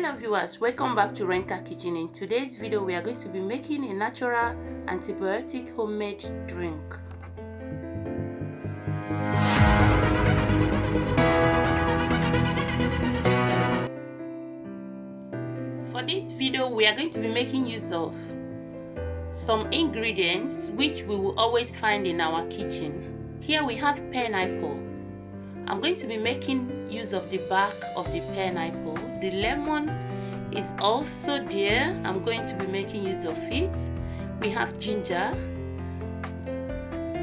Hello viewers, welcome back to Renka Kitchen. In today's video we are going to be making a natural antibiotic homemade drink. For this video we are going to be making use of some ingredients which we will always find in our kitchen. Here we have pineapple. I'm going to be making use of the back of the pineapple. The lemon is also there. I'm going to be making use of it. We have ginger.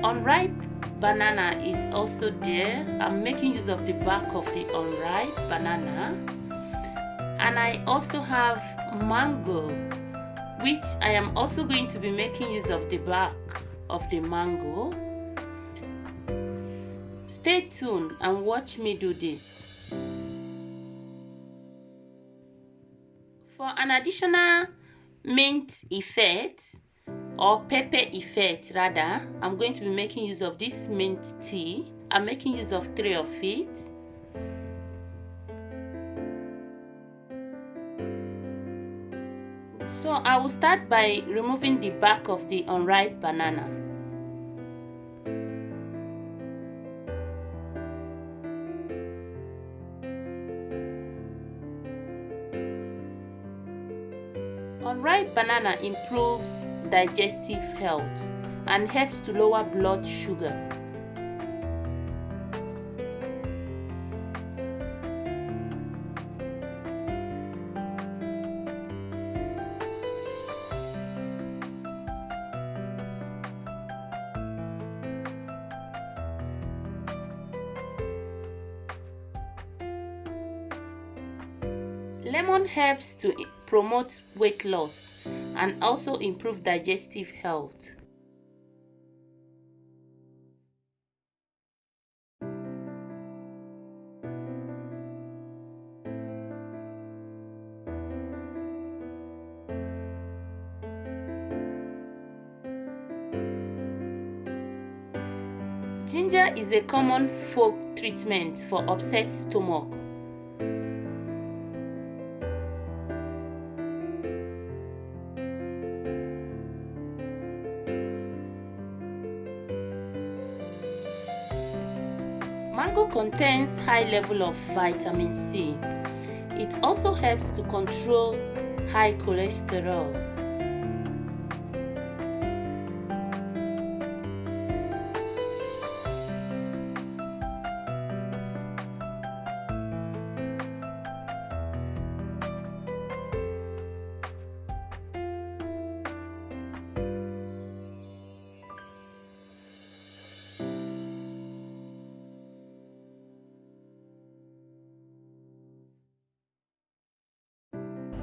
Unripe banana is also there. I'm making use of the back of the unripe banana. And I also have mango, which I am also going to be making use of the back of the mango. Stay tuned and watch me do this. For an additional mint effect, or pepper effect rather, I'm going to be making use of this mint tea. I'm making use of 3 of it. So I will start by removing the back of the unripe banana. Unripe banana improves digestive health and helps to lower blood sugar. Lemon helps to promote weight loss and also improve digestive health. Ginger is a common folk treatment for upset stomach. Mango contains high level of vitamin C. It also helps to control high cholesterol.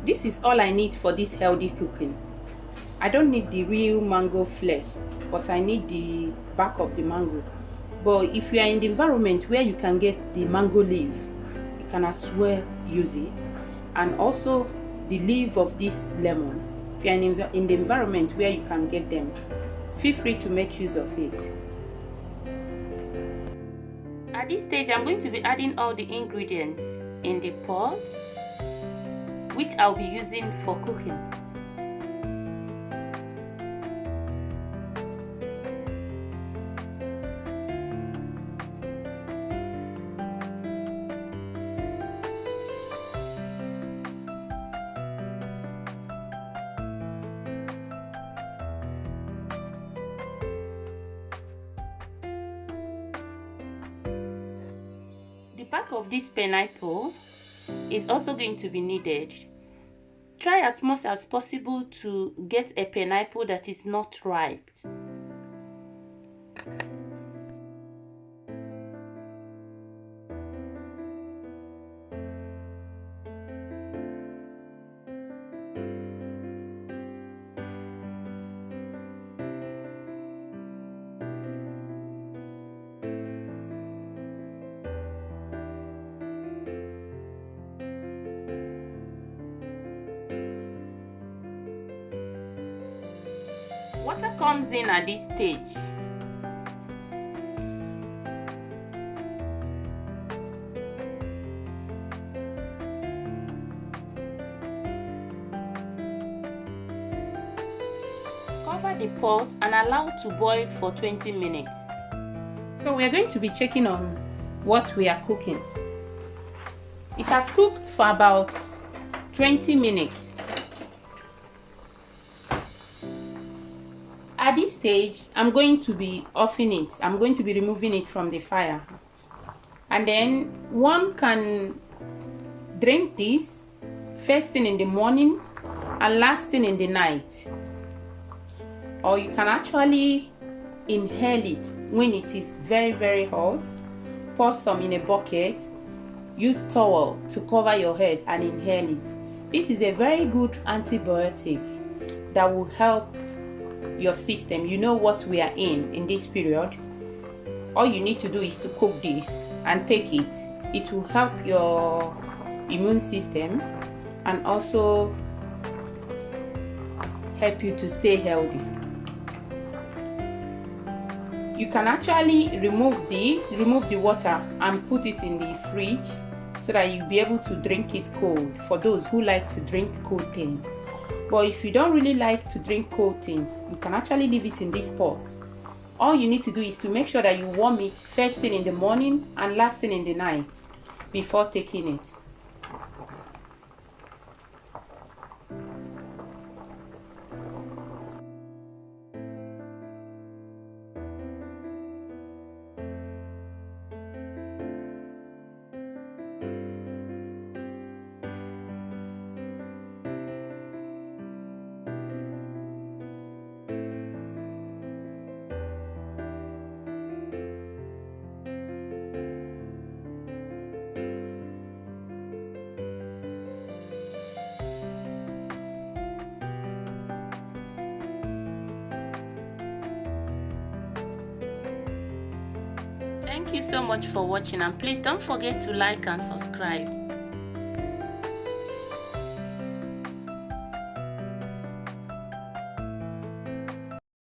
This is all I need for this healthy cooking. I don't need the real mango flesh, but I need the back of the mango. But if you are in the environment where you can get the mango leaf, you can as well use it. And also the leaf of this lemon. If you are in the environment where you can get them, feel free to make use of it. At this stage, I'm going to be adding all the ingredients in the pot, which I'll be using for cooking. The back of this pineapple is also going to be needed. Try as much as possible to get a pineapple that is not ripe. Water comes in at this stage. Cover the pot and allow to boil for 20 minutes. So we are going to be checking on what we are cooking. It has cooked for about 20 minutes. At this stage, I'm going to be offing it. I'm going to be removing it from the fire. And then one can drink this first thing in the morning and last thing in the night. Or you can actually inhale it when it is very, very hot. Pour some in a bucket. Use towel to cover your head and inhale it. This is a very good antibiotic that will help your system. You know what we are in this period. All you need to do is to cook this and take it. It will help your immune system and also help you to stay healthy. You can actually remove the water and put it in the fridge so that you'll be able to drink it cold, for those who like to drink cold things. But if you don't really like to drink cold things, you can actually leave it in this pot. All you need to do is to make sure that you warm it first thing in the morning and last thing in the night before taking it. Thank you so much for watching, and please don't forget to like and subscribe.